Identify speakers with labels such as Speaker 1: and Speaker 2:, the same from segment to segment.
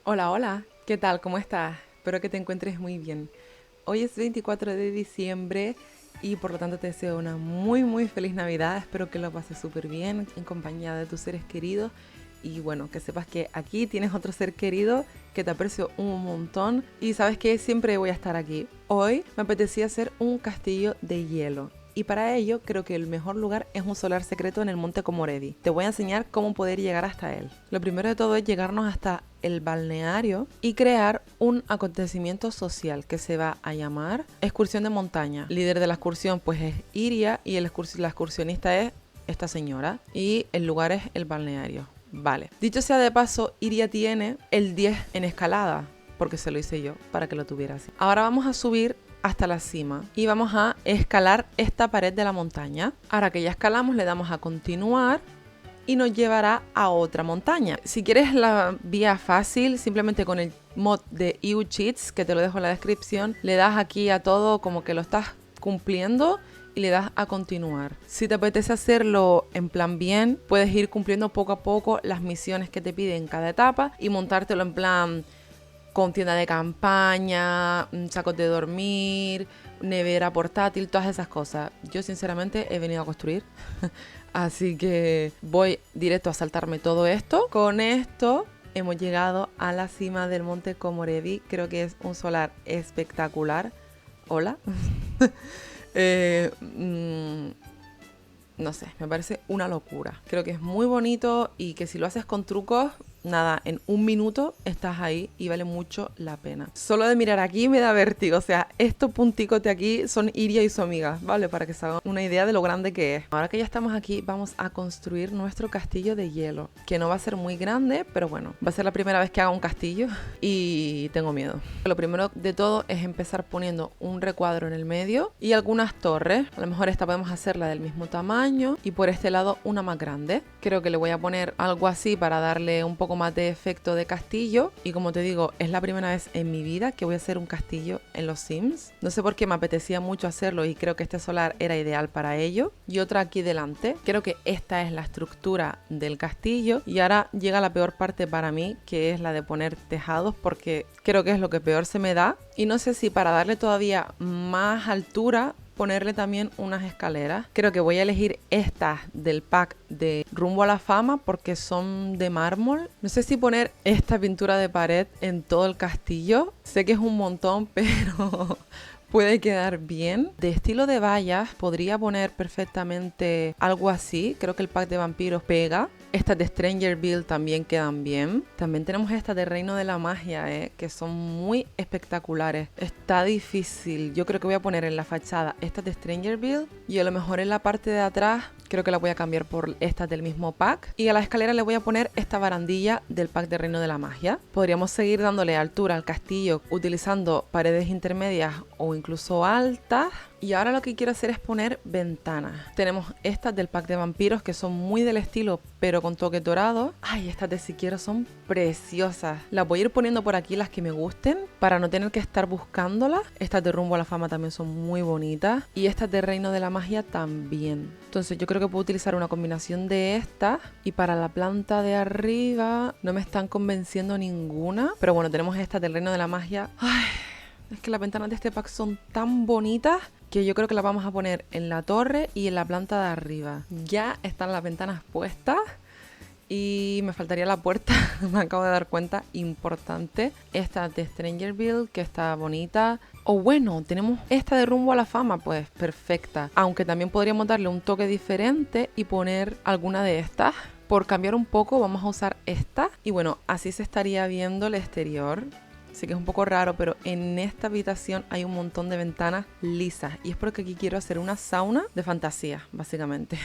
Speaker 1: Hola, hola, ¿qué tal? ¿Cómo estás? Espero que te encuentres muy bien. Hoy es 24 de diciembre y por lo tanto te deseo una muy feliz Navidad. Espero que lo pases súper bien en compañía de tus seres queridos. Y bueno, que sepas que aquí tienes otro ser querido que te aprecio un montón. Y sabes que siempre voy a estar aquí. Hoy me apetecía hacer un castillo de hielo. Y para ello creo que el mejor lugar es un solar secreto en el monte Comoredi. Te voy a enseñar cómo poder llegar hasta él. Lo primero de todo es llegarnos hasta el balneario y crear un acontecimiento social que se va a llamar excursión de montaña. Líder de la excursión pues es Iria y la excursionista es esta señora y el lugar es el balneario. Vale. Dicho sea de paso, Iria tiene el 10 en escalada porque se lo hice yo para que lo tuviera así. Ahora vamos a subir hasta la cima y vamos a escalar esta pared de la montaña. Ahora que ya escalamos le damos a continuar y nos llevará a otra montaña. Si quieres la vía fácil, simplemente con el mod de EU Cheats, que te lo dejo en la descripción, le das aquí a todo como que lo estás cumpliendo y le das a continuar. Si te apetece hacerlo en plan bien, puedes ir cumpliendo poco a poco las misiones que te piden en cada etapa y montártelo en plan con tienda de campaña, sacos de dormir, nevera portátil, todas esas cosas. Yo sinceramente he venido a construir, así que voy directo a saltarme todo esto. Con esto hemos llegado a la cima del monte Komorebi. Creo que es un solar espectacular. Hola. eh, mm, no sé, me parece una locura. Creo que es muy bonito y que si lo haces con trucos, nada, en un minuto estás ahí y vale mucho la pena. Solo de mirar aquí me da vértigo, o sea, estos punticos de aquí son Iria y su amiga, ¿vale? Para que se hagan una idea de lo grande que es. Ahora que ya estamos aquí, vamos a construir nuestro castillo de hielo, que no va a ser muy grande, pero bueno, va a ser la primera vez que haga un castillo y tengo miedo. Lo primero de todo es empezar poniendo un recuadro en el medio y algunas torres. A lo mejor esta podemos hacerla del mismo tamaño y por este lado una más grande. Creo que le voy a poner algo así para darle un poco más de efecto de castillo y como te digo, es la primera vez en mi vida que voy a hacer un castillo en los Sims. No sé por qué me apetecía mucho hacerlo y creo que este solar era ideal para ello. Y otra aquí delante. Creo que esta es la estructura del castillo y ahora llega la peor parte para mí, que es la de poner tejados, porque creo que es lo que peor se me da y no sé si para darle todavía más altura ponerle también unas escaleras. Creo que voy a elegir estas del pack de Rumbo a la Fama porque son de mármol. No sé si poner esta pintura de pared en todo el castillo. Sé que es un montón, pero puede quedar bien. De estilo de vallas podría poner perfectamente algo así. Creo que el pack de vampiros pega. Estas de Stranger Build también quedan bien. También tenemos estas de Reino de la Magia, que son muy espectaculares. Está difícil. Yo creo que voy a poner en la fachada estas de Stranger Build y a lo mejor en la parte de atrás creo que la voy a cambiar por estas del mismo pack. Y a la escalera le voy a poner esta barandilla del pack de Reino de la Magia. Podríamos seguir dándole altura al castillo utilizando paredes intermedias o incluso altas. Y ahora lo que quiero hacer es poner ventanas. Tenemos estas del pack de vampiros que son muy del estilo, pero con toques dorados. Ay, estas de si quiero son preciosas. Las voy a ir poniendo por aquí las que me gusten para no tener que estar buscándolas. Estas de Rumbo a la Fama también son muy bonitas. Y estas de Reino de la Magia también. Entonces yo creo que puedo utilizar una combinación de estas. Y para la planta de arriba no me están convenciendo ninguna. Pero bueno, tenemos estas del Reino de la Magia. Ay, es que las ventanas de este pack son tan bonitas que yo creo que las vamos a poner en la torre y en la planta de arriba. Ya están las ventanas puestas y me faltaría la puerta, me acabo de dar cuenta, importante. Esta de Stranger Build, que está bonita. O bueno, tenemos esta de Rumbo a la Fama, pues perfecta. Aunque también podríamos darle un toque diferente y poner alguna de estas. Por cambiar un poco vamos a usar esta. Y bueno, así se estaría viendo el exterior. Sé que es un poco raro, pero en esta habitación hay un montón de ventanas lisas. Y es porque aquí quiero hacer una sauna de fantasía, básicamente.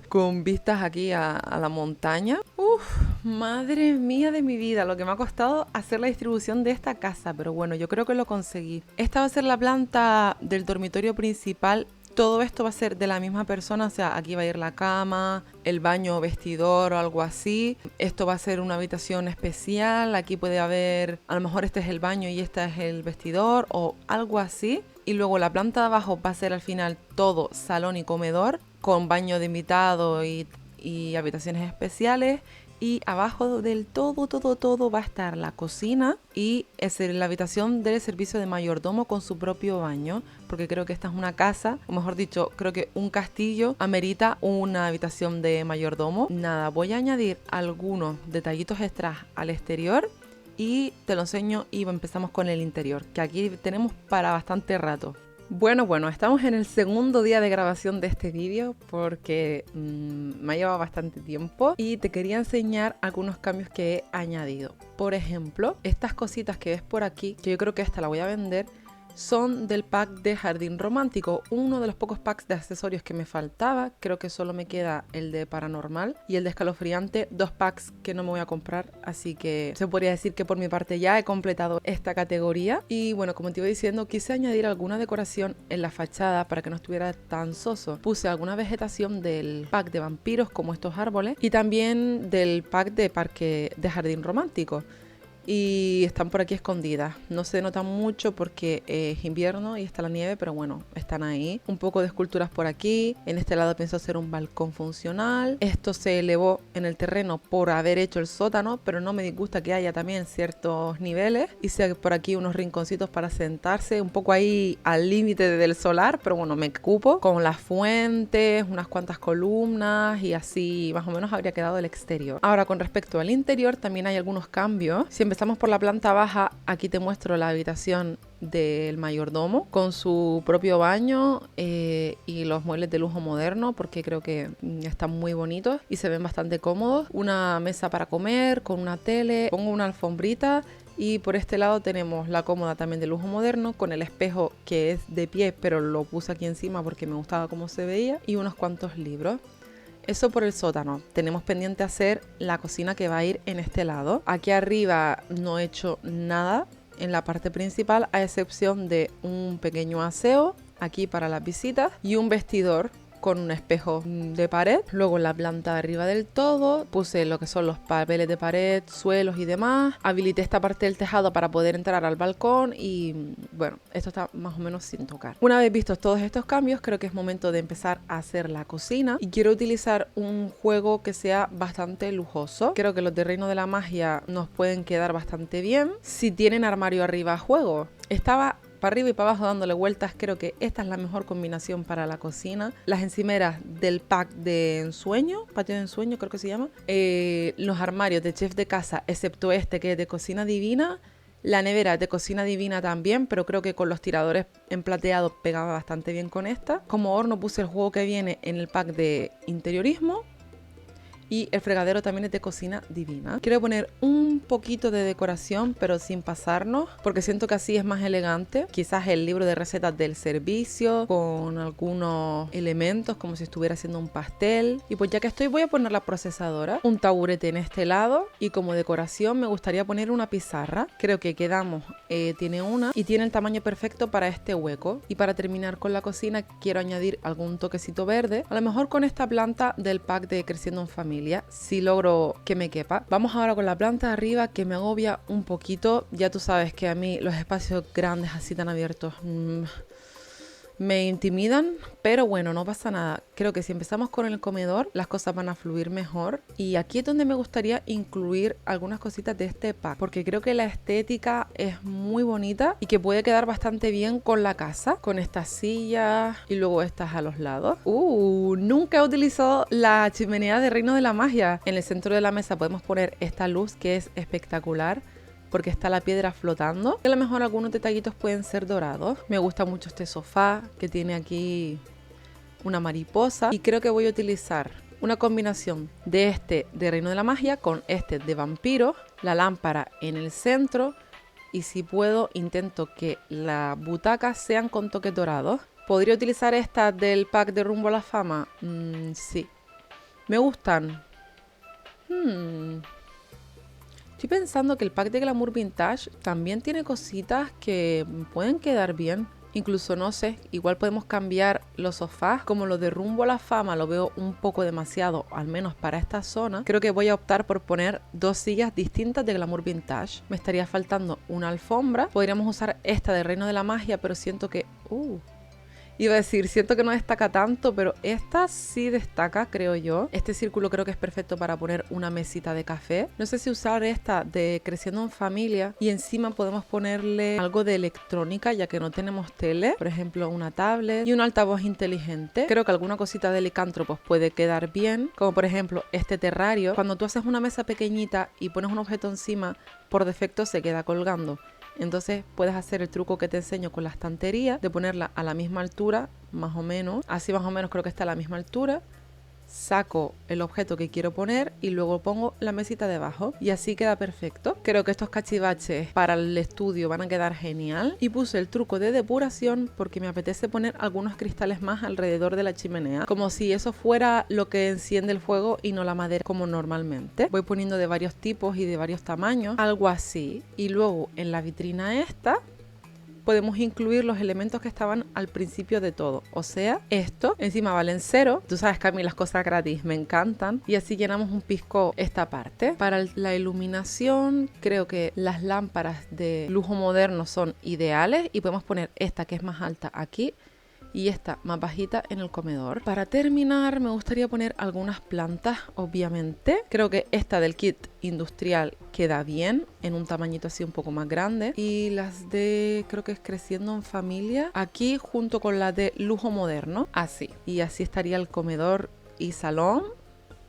Speaker 1: Con vistas aquí a la montaña. Uf, madre mía de mi vida, lo que me ha costado hacer la distribución de esta casa. Pero bueno, yo creo que lo conseguí. Esta va a ser la planta del dormitorio principal. Todo esto va a ser de la misma persona, o sea, aquí va a ir la cama, el baño, vestidor o algo así. Esto va a ser una habitación especial, aquí puede haber, a lo mejor este es el baño y este es el vestidor o algo así. Y luego la planta de abajo va a ser al final todo salón y comedor con baño de invitado y y habitaciones especiales. Y abajo del todo va a estar la cocina y es la habitación del servicio de mayordomo con su propio baño, porque creo que esta es una casa, o mejor dicho, creo que un castillo amerita una habitación de mayordomo. Nada, voy a añadir algunos detallitos extras al exterior y te lo enseño y empezamos con el interior, que aquí tenemos para bastante rato. Bueno, estamos en el segundo día de grabación de este vídeo porque me ha llevado bastante tiempo y te quería enseñar algunos cambios que he añadido. Por ejemplo, estas cositas que ves por aquí, que yo creo que esta la voy a vender, son del pack de Jardín Romántico, uno de los pocos packs de accesorios que me faltaba. Creo que solo me queda el de Paranormal y el de Escalofriante, 2 packs que no me voy a comprar, así que se podría decir que por mi parte ya he completado esta categoría. Y bueno, como te iba diciendo, quise añadir alguna decoración en la fachada para que no estuviera tan soso. Puse alguna vegetación del pack de vampiros, como estos árboles, y también del pack de parque de Jardín Romántico. Y están por aquí escondidas, no se notan mucho porque es invierno y está la nieve, pero bueno, están ahí. Un poco de esculturas por aquí. En este lado pienso hacer un balcón funcional. Esto se elevó en el terreno por haber hecho el sótano, pero no me disgusta que haya también ciertos niveles. Hice por aquí unos rinconcitos para sentarse, un poco ahí al límite del solar, pero bueno, me cupo con las fuentes, unas cuantas columnas y así más o menos habría quedado el exterior. Ahora, con respecto al interior también hay algunos cambios. Siempre empezamos por la planta baja. Aquí te muestro la habitación del mayordomo con su propio baño y los muebles de lujo moderno, porque creo que están muy bonitos y se ven bastante cómodos. Una mesa para comer con una tele, pongo una alfombrita. Y por este lado tenemos la cómoda también de lujo moderno con el espejo que es de pie, pero lo puse aquí encima porque me gustaba cómo se veía, y unos cuantos libros. Eso por el sótano. Tenemos pendiente hacer la cocina que va a ir en este lado. Aquí arriba no he hecho nada en la parte principal, a excepción de un pequeño aseo aquí para las visitas y un vestidor con un espejo de pared. Luego en la planta de arriba del todo puse lo que son los papeles de pared, suelos y demás. Habilité esta parte del tejado para poder entrar al balcón y bueno, esto está más o menos sin tocar. Una vez vistos todos estos cambios, creo que es momento de empezar a hacer la cocina y quiero utilizar un juego que sea bastante lujoso. Creo que los de Reino de la Magia nos pueden quedar bastante bien si tienen armario arriba a juego. Estaba para arriba y para abajo dándole vueltas. Creo que esta es la mejor combinación para la cocina. Las encimeras del pack de ensueño, patio de ensueño creo que se llama, los armarios de chef de casa, excepto este que es de cocina divina. La nevera es de cocina divina también, pero creo que con los tiradores en plateado pegaba bastante bien con esta. Como horno puse el juego que viene en el pack de interiorismo. Y el fregadero también es de cocina divina. Quiero poner un poquito de decoración, pero sin pasarnos, porque siento que así es más elegante. Quizás el libro de recetas del servicio, con algunos elementos, como si estuviera haciendo un pastel. Y pues ya que estoy, voy a poner la procesadora, un taburete en este lado, y como decoración me gustaría poner una pizarra. Creo que quedamos, tiene una, y tiene el tamaño perfecto para este hueco. Y para terminar con la cocina, quiero añadir algún toquecito verde, a lo mejor con esta planta del pack de Creciendo en Familia, si logro que me quepa. Vamos ahora con la planta de arriba, que me agobia un poquito. Ya tú sabes que a mí los espacios grandes así tan abiertos me intimidan, pero bueno, no pasa nada. Creo que si empezamos con el comedor, las cosas van a fluir mejor. Y aquí es donde me gustaría incluir algunas cositas de este pack, porque creo que la estética es muy bonita y que puede quedar bastante bien con la casa, con estas sillas y luego estas a los lados. Nunca he utilizado la chimenea de Reino de la Magia. En el centro de la mesa podemos poner esta luz que es espectacular, porque está la piedra flotando. A lo mejor algunos detallitos pueden ser dorados. Me gusta mucho este sofá que tiene aquí una mariposa. Y creo que voy a utilizar una combinación de este de Reino de la Magia con este de vampiro. La lámpara en el centro. Y si puedo, intento que las butacas sean con toques dorados. ¿Podría utilizar esta del pack de Rumbo a la Fama? Sí. Me gustan. Estoy pensando que el pack de Glamour Vintage también tiene cositas que pueden quedar bien. Incluso, no sé, igual podemos cambiar los sofás. Como los de Rumbo a la Fama lo veo un poco demasiado, al menos para esta zona. Creo que voy a optar por poner 2 sillas distintas de Glamour Vintage. Me estaría faltando una alfombra. Podríamos usar esta de Reino de la Magia, pero siento que Iba a decir, siento que no destaca tanto, pero esta sí destaca, creo yo. Este círculo creo que es perfecto para poner una mesita de café. No sé si usar esta de Creciendo en Familia y encima podemos ponerle algo de electrónica, ya que no tenemos tele. Por ejemplo, una tablet y un altavoz inteligente. Creo que alguna cosita de licántropos puede quedar bien, como por ejemplo este terrario. Cuando tú haces una mesa pequeñita y pones un objeto encima, por defecto se queda colgando. Entonces puedes hacer el truco que te enseño con la estantería, de ponerla a la misma altura, más o menos. Así más o menos creo que está a la misma altura. Saco el objeto que quiero poner y luego pongo la mesita debajo y así queda perfecto. Creo que estos cachivaches para el estudio van a quedar genial y puse el truco de depuración porque me apetece poner algunos cristales más alrededor de la chimenea, como si eso fuera lo que enciende el fuego y no la madera como normalmente. Voy poniendo de varios tipos y de varios tamaños, algo así, y luego en la vitrina esta podemos incluir los elementos que estaban al principio de todo. O sea, esto encima valen 0. Tú sabes que a mí las cosas gratis me encantan. Y así llenamos un pisco esta parte. Para la iluminación, creo que las lámparas de lujo moderno son ideales. Y podemos poner esta que es más alta aquí y esta más bajita en el comedor. Para terminar, me gustaría poner algunas plantas, obviamente. Creo que esta del kit industrial queda bien, en un tamañito así un poco más grande. Y las de, creo que es Creciendo en Familia, aquí junto con la de lujo moderno, así. Y así estaría el comedor y salón.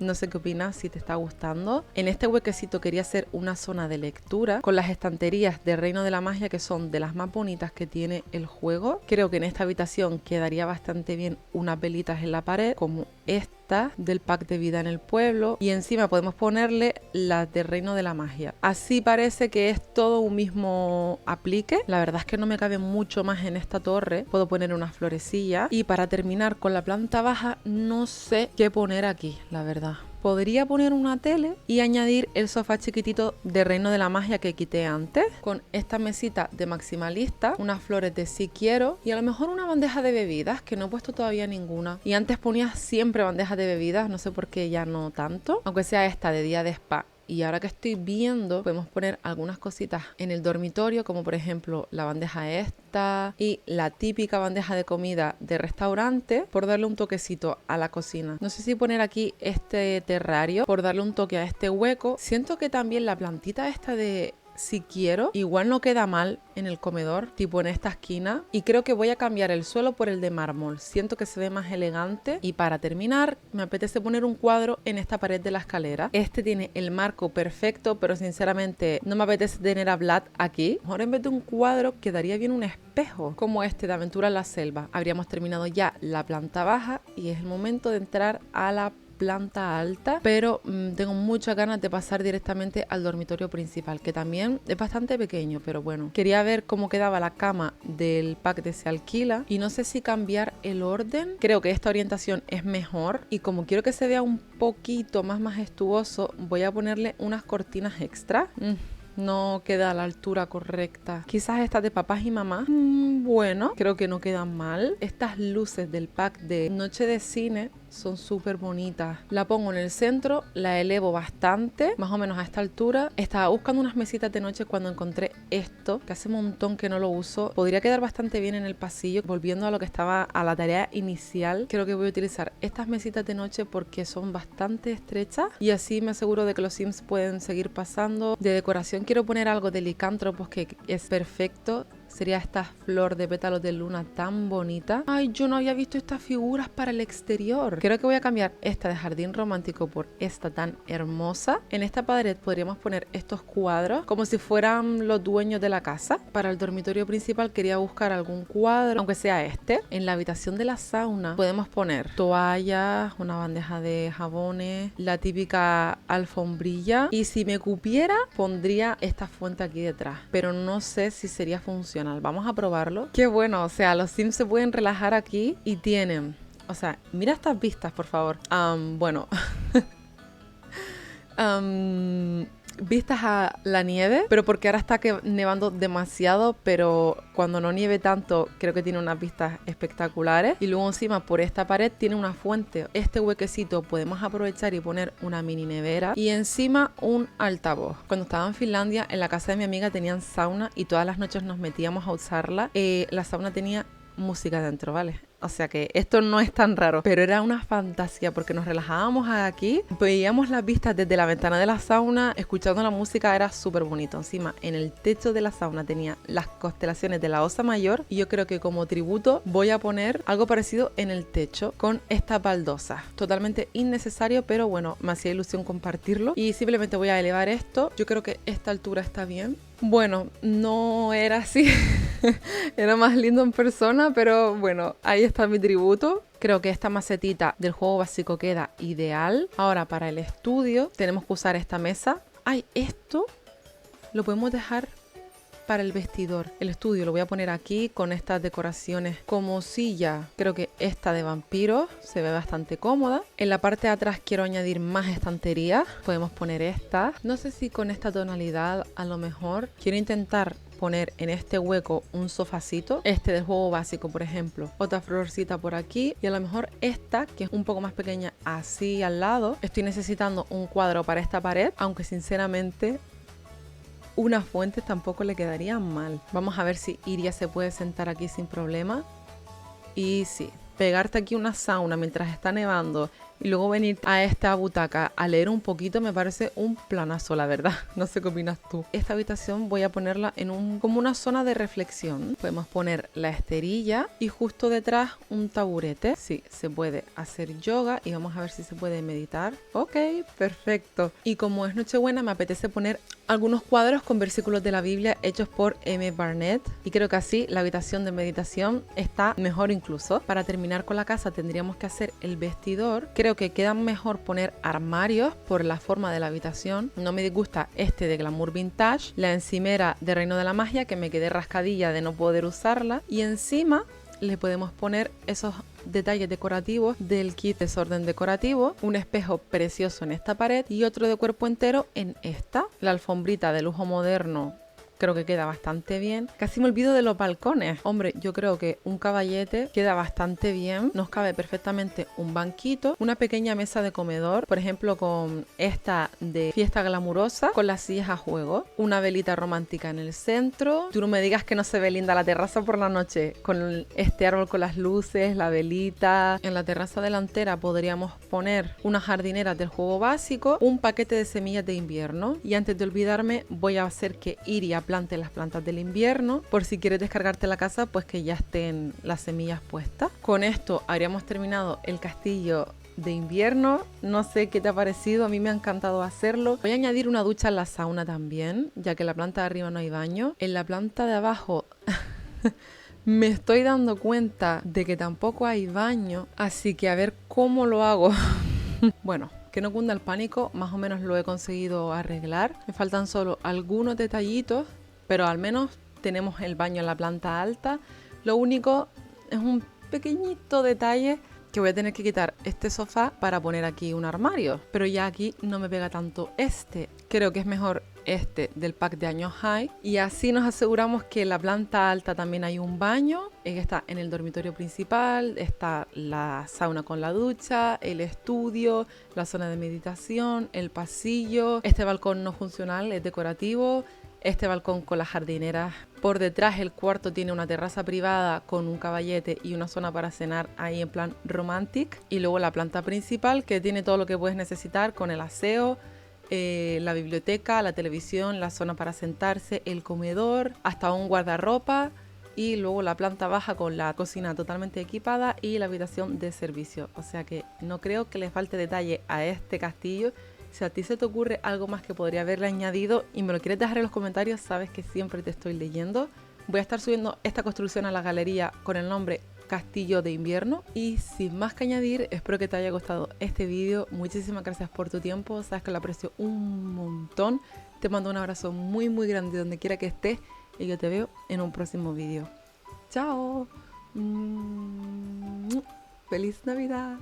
Speaker 1: No sé qué opinas, si te está gustando. En este huequecito quería hacer una zona de lectura con las estanterías de Reino de la Magia, que son de las más bonitas que tiene el juego. Creo que en esta habitación quedaría bastante bien unas velitas en la pared, como esta del pack de vida en el pueblo. Y encima podemos ponerle las de Reino de la Magia. Así parece que es todo un mismo aplique. La verdad es que no me cabe mucho más en esta torre. Puedo poner unas florecillas. Y para terminar con la planta baja, no sé qué poner aquí, la verdad. Podría poner una tele y añadir el sofá chiquitito de Reino de la Magia que quité antes, con esta mesita de maximalista, unas flores de Si Quiero y a lo mejor una bandeja de bebidas, que no he puesto todavía ninguna. Y antes ponía siempre bandejas de bebidas, no sé por qué ya no tanto, aunque sea esta de día de spa. Y ahora que estoy viendo, podemos poner algunas cositas en el dormitorio, como por ejemplo la bandeja esta y la típica bandeja de comida de restaurante, por darle un toquecito a la cocina. No sé si poner aquí este terrario por darle un toque a este hueco. Siento que también la plantita esta de Si Quiero igual no queda mal en el comedor, tipo en esta esquina, y creo que voy a cambiar el suelo por el de mármol. Siento que se ve más elegante. Y para terminar, me apetece poner un cuadro en esta pared de la escalera. Este tiene el marco perfecto, pero sinceramente no me apetece tener a Vlad aquí. Ahora en vez de un cuadro quedaría bien un espejo como este de Aventura en la Selva. Habríamos terminado ya la planta baja y es el momento de entrar a la planta alta, pero tengo muchas ganas de pasar directamente al dormitorio principal, que también es bastante pequeño, pero bueno, quería ver cómo quedaba la cama del pack de Se Alquila y no sé si cambiar el orden. Creo que esta orientación es mejor y como quiero que se vea un poquito más majestuoso, voy a ponerle unas cortinas extra. No queda a la altura correcta. Quizás estas de papás y mamás. Bueno, creo que no quedan mal. Estas luces del pack de Noche de Cine son súper bonitas. La pongo en el centro, la elevo bastante, más o menos a esta altura. Estaba buscando unas mesitas de noche cuando encontré esto, que hace un montón que no lo uso. Podría quedar bastante bien en el pasillo. Volviendo a lo que estaba, a la tarea inicial, creo que voy a utilizar estas mesitas de noche porque son bastante estrechas y así me aseguro de que los Sims pueden seguir pasando. De decoración quiero poner algo de licántropos que es perfecto. Sería esta flor de pétalos de luna tan bonita. Ay, yo no había visto estas figuras para el exterior. Creo que voy a cambiar esta de jardín romántico por esta tan hermosa. En esta pared podríamos poner estos cuadros como si fueran los dueños de la casa. Para el dormitorio principal quería buscar algún cuadro, aunque sea este. En la habitación de la sauna podemos poner toallas, una bandeja de jabones, la típica alfombrilla. Y si me cupiera, pondría esta fuente aquí detrás. Pero no sé si sería funcional. Vamos a probarlo. Qué bueno, o sea, los Sims se pueden relajar aquí y tienen, o sea, mira estas vistas, por favor. Bueno, vistas a la nieve, pero porque ahora está nevando demasiado, pero cuando no nieve tanto, creo que tiene unas vistas espectaculares. Y luego encima por esta pared tiene una fuente. Este huequecito podemos aprovechar y poner una mini nevera y encima un altavoz. Cuando estaba en Finlandia, en la casa de mi amiga tenían sauna y todas las noches nos metíamos a usarla. La sauna tenía música dentro, ¿vale? O sea que esto no es tan raro, pero era una fantasía porque nos relajábamos aquí, veíamos las vistas desde la ventana de la sauna, escuchando la música, era súper bonito. Encima, en el techo de la sauna tenía las constelaciones de la Osa Mayor y yo creo que como tributo voy a poner algo parecido en el techo con esta baldosa. Totalmente innecesario, pero bueno, me hacía ilusión compartirlo y simplemente voy a elevar esto. Yo creo que esta altura está bien. Bueno, no era así. Era más lindo en persona, pero bueno, ahí está mi tributo. Creo que esta macetita del juego básico queda ideal. Ahora para el estudio tenemos que usar esta mesa. Ay, esto lo podemos dejar para el vestidor. El estudio lo voy a poner aquí con estas decoraciones como silla. Creo que esta de vampiros se ve bastante cómoda. En la parte de atrás quiero añadir más estanterías. Podemos poner esta. No sé si con esta tonalidad a lo mejor quiero intentar poner en este hueco un sofacito, este del juego básico por ejemplo, otra florcita por aquí y a lo mejor esta que es un poco más pequeña así al lado. Estoy necesitando un cuadro para esta pared, aunque sinceramente unas fuentes tampoco le quedaría mal. Vamos a ver si Iria se puede sentar aquí sin problema. Y sí, pegarte aquí una sauna mientras está nevando y luego venir a esta butaca a leer un poquito me parece un planazo, la verdad. No sé qué opinas tú. Esta habitación voy a ponerla en como una zona de reflexión. Podemos poner la esterilla y justo detrás un taburete. Sí, se puede hacer yoga y vamos a ver si se puede meditar. Ok, perfecto. Y como es Nochebuena me apetece poner algunos cuadros con versículos de la Biblia hechos por M. Barnett y creo que así la habitación de meditación está mejor incluso. Para terminar con la casa tendríamos que hacer el vestidor. Creo que queda mejor poner armarios por la forma de la habitación. No me disgusta este de Glamour Vintage, la encimera de Reino de la Magia que me quedé rascadilla de no poder usarla y encima le podemos poner esos detalles decorativos del kit Desorden Decorativo, un espejo precioso en esta pared y otro de cuerpo entero en esta. La alfombrita de lujo moderno creo que queda bastante bien. Casi me olvido de los balcones. Hombre, yo creo que un caballete queda bastante bien. Nos cabe perfectamente un banquito, una pequeña mesa de comedor, por ejemplo con esta de fiesta glamurosa, con las sillas a juego, una velita romántica en el centro. Tú no me digas que no se ve linda la terraza por la noche, con este árbol con las luces, la velita. En la terraza delantera podríamos poner unas jardineras del juego básico, un paquete de semillas de invierno y antes de olvidarme voy a hacer que Iria plante las plantas del invierno, por si quieres descargarte la casa pues que ya estén las semillas puestas. Con esto habríamos terminado el castillo de invierno. No sé qué te ha parecido, a mí me ha encantado hacerlo. Voy a añadir una ducha en la sauna también, ya que en la planta de arriba no hay baño. En la planta de abajo me estoy dando cuenta de que tampoco hay baño, así que a ver cómo lo hago. Bueno, que no cunda el pánico, más o menos lo he conseguido arreglar. Me faltan solo algunos detallitos, pero al menos tenemos el baño en la planta alta. Lo único es un pequeñito detalle que voy a tener que quitar este sofá para poner aquí un armario, pero ya aquí no me pega tanto este. Creo que es mejor este del pack de años High y así nos aseguramos que en la planta alta también hay un baño, que está en el dormitorio principal, está la sauna con la ducha, el estudio, la zona de meditación, el pasillo, este balcón no funcional es decorativo, este balcón con las jardineras. Por detrás el cuarto tiene una terraza privada con un caballete y una zona para cenar ahí en plan romantic. Y luego la planta principal que tiene todo lo que puedes necesitar con el aseo, la biblioteca, la televisión, la zona para sentarse, el comedor, hasta un guardarropa. Y luego la planta baja con la cocina totalmente equipada y la habitación de servicio. O sea que no creo que le falte detalle a este castillo. Si a ti se te ocurre algo más que podría haberle añadido y me lo quieres dejar en los comentarios, sabes que siempre te estoy leyendo. Voy a estar subiendo esta construcción a la galería con el nombre Castillo de Invierno. Y sin más que añadir, espero que te haya gustado este vídeo. Muchísimas gracias por tu tiempo, sabes que lo aprecio un montón. Te mando un abrazo muy muy grande donde quiera que estés y yo te veo en un próximo vídeo. ¡Chao! ¡Feliz Navidad!